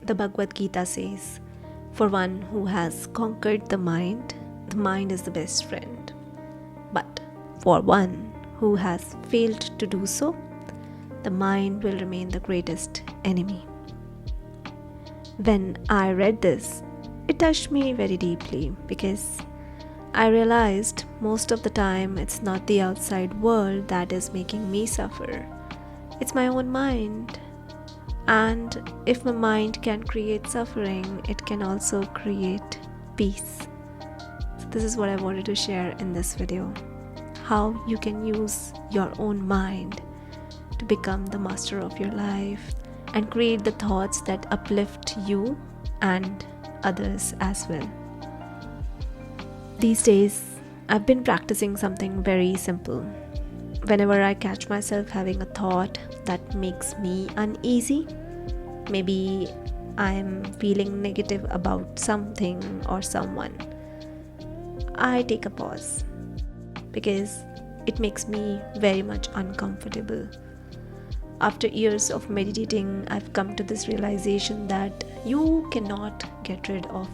The Bhagavad Gita says, "For one who has conquered the mind is the best friend. But for one who has failed to do so, the mind will remain the greatest enemy." When I read this, it touched me very deeply because I realized most of the time it's not the outside world that is making me suffer. It's my own mind. And if my mind can create suffering, it can also create peace. So this is what I wanted to share in this video. How you can use your own mind to become the master of your life and create the thoughts that uplift you and others as well. These days, I've been practicing something very simple. Whenever I catch myself having a thought that makes me uneasy, maybe I'm feeling negative about something or someone, I take a pause because it makes me very much uncomfortable. After years of meditating, I've come to this realization that you cannot get rid of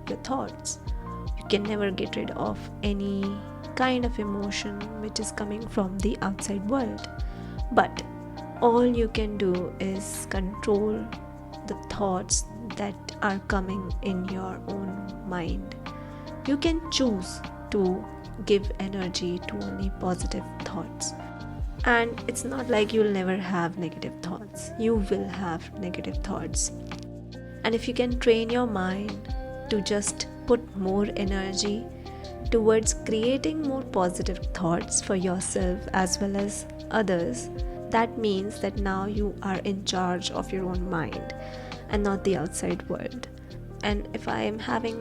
your thoughts. You can never get rid of any kind of emotion which is coming from the outside world. But all you can do is control the thoughts that are coming in your own mind. You can choose to give energy to only positive thoughts. And it's not like you'll never have negative thoughts. You will have negative thoughts. And if you can train your mind to just put more energy towards creating more positive thoughts for yourself as well as others, that means that now you are in charge of your own mind and not the outside world. And if I am having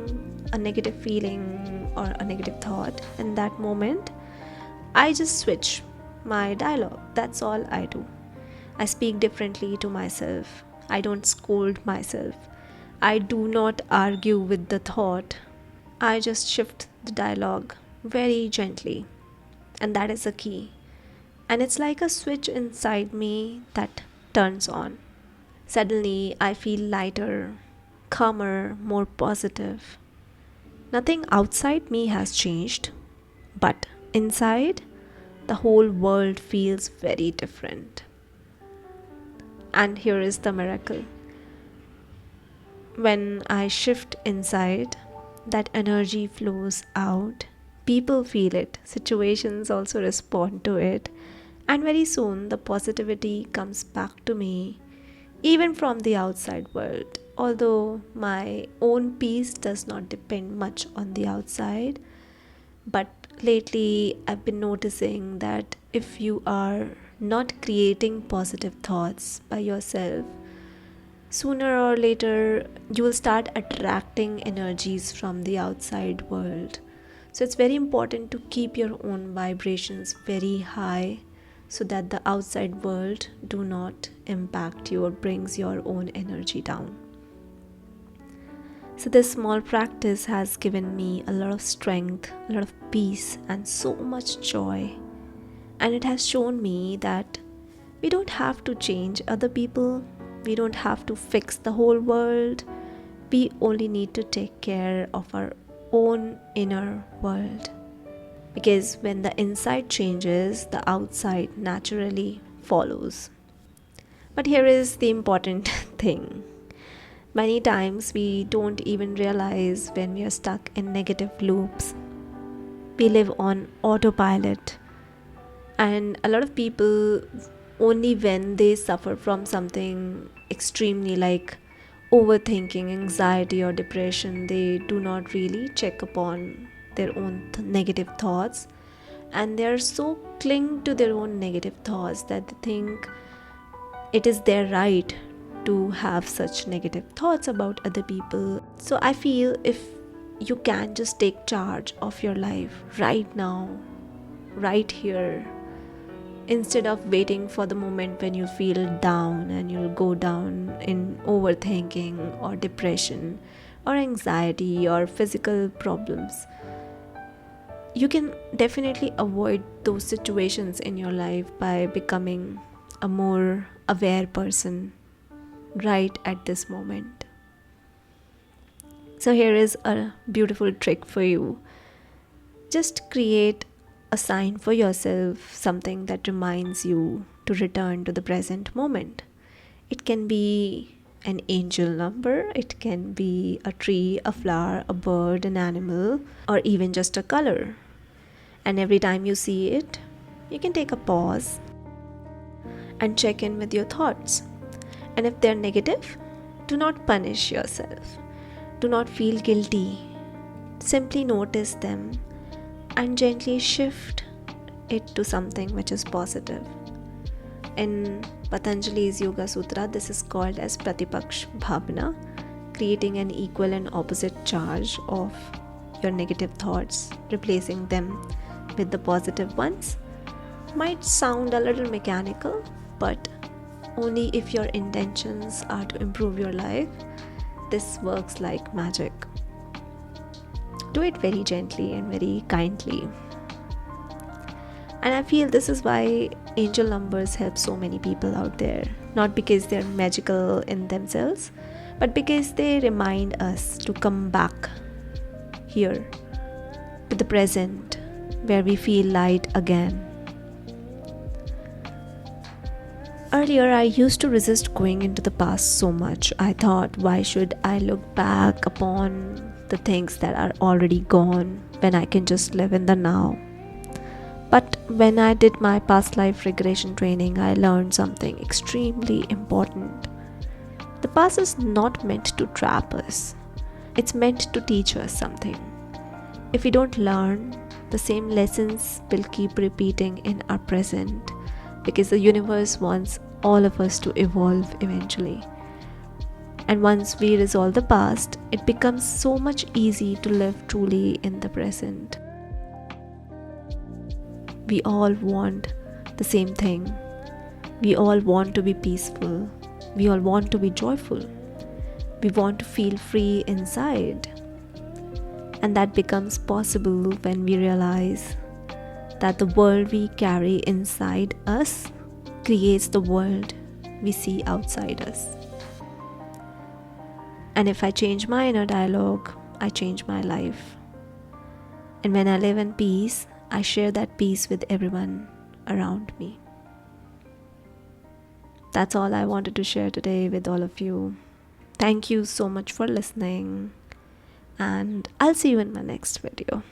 a negative feeling or a negative thought in that moment, I just switch my dialogue. That's all I do. I speak differently to myself. I don't scold myself. I do not argue with the thought. I just shift the dialogue very gently. And that is the key. And it's like a switch inside me that turns on. Suddenly, I feel lighter, calmer, more positive. Nothing outside me has changed, but inside, the whole world feels very different. And here is the miracle. When I shift inside, that energy flows out. People feel it, situations also respond to it, and very soon the positivity comes back to me, even from the outside world. Although my own peace does not depend much on the outside, but lately I've been noticing that if you are not creating positive thoughts by yourself, sooner or later you will start attracting energies from the outside world. So it's very important to keep your own vibrations very high so that the outside world do not impact you or brings your own energy down. So this small practice has given me a lot of strength, a lot of peace, and so much joy. And it has shown me that we don't have to change other people. We don't have to fix the whole world. We only need to take care of our own inner world. Because when the inside changes, the outside naturally follows. But here is the important thing. Many times we don't even realize when we are stuck in negative loops. We live on autopilot. And a lot of people, only when they suffer from something extremely like overthinking, anxiety, or depression, they do not really check upon their own negative thoughts. And they are so cling to their own negative thoughts that they think it is their right to have such negative thoughts about other people. So I feel if you can just take charge of your life right now, right here, instead of waiting for the moment when you feel down and you'll go down in overthinking or depression or anxiety or physical problems, you can definitely avoid those situations in your life by becoming a more aware person right at this moment. So here is a beautiful trick for you. Just create a sign for yourself, something that reminds you to return to the present moment. It can be an angel number, it can be a tree, a flower, a bird, an animal, or even just a color. And every time you see it, you can take a pause and check in with your thoughts. And if they're negative, do not punish yourself. Do not feel guilty. Simply notice them and gently shift it to something which is positive. In Patanjali's Yoga Sutra, this is called as Pratipaksh Bhavana, creating an equal and opposite charge of your negative thoughts, replacing them with the positive ones. Might sound a little mechanical, but only if your intentions are to improve your life, this works like magic. Do it very gently and very kindly. And I feel this is why angel numbers help so many people out there. Not because they're magical in themselves, but because they remind us to come back here to the present where we feel light again. Earlier, I used to resist going into the past so much. I thought, why should I look back upon the things that are already gone when I can just live in the now? But when I did my past life regression training, I learned something extremely important. The past is not meant to trap us. It's meant to teach us something. If we don't learn, the same lessons will keep repeating in our present, because the universe wants all of us to evolve eventually. And once we resolve the past, it becomes so much easy to live truly in the present. We all want the same thing. We all want to be peaceful. We all want to be joyful. We want to feel free inside. And that becomes possible when we realize that the world we carry inside us creates the world we see outside us. And if I change my inner dialogue, I change my life. And when I live in peace, I share that peace with everyone around me. That's all I wanted to share today with all of you. Thank you so much for listening, and I'll see you in my next video.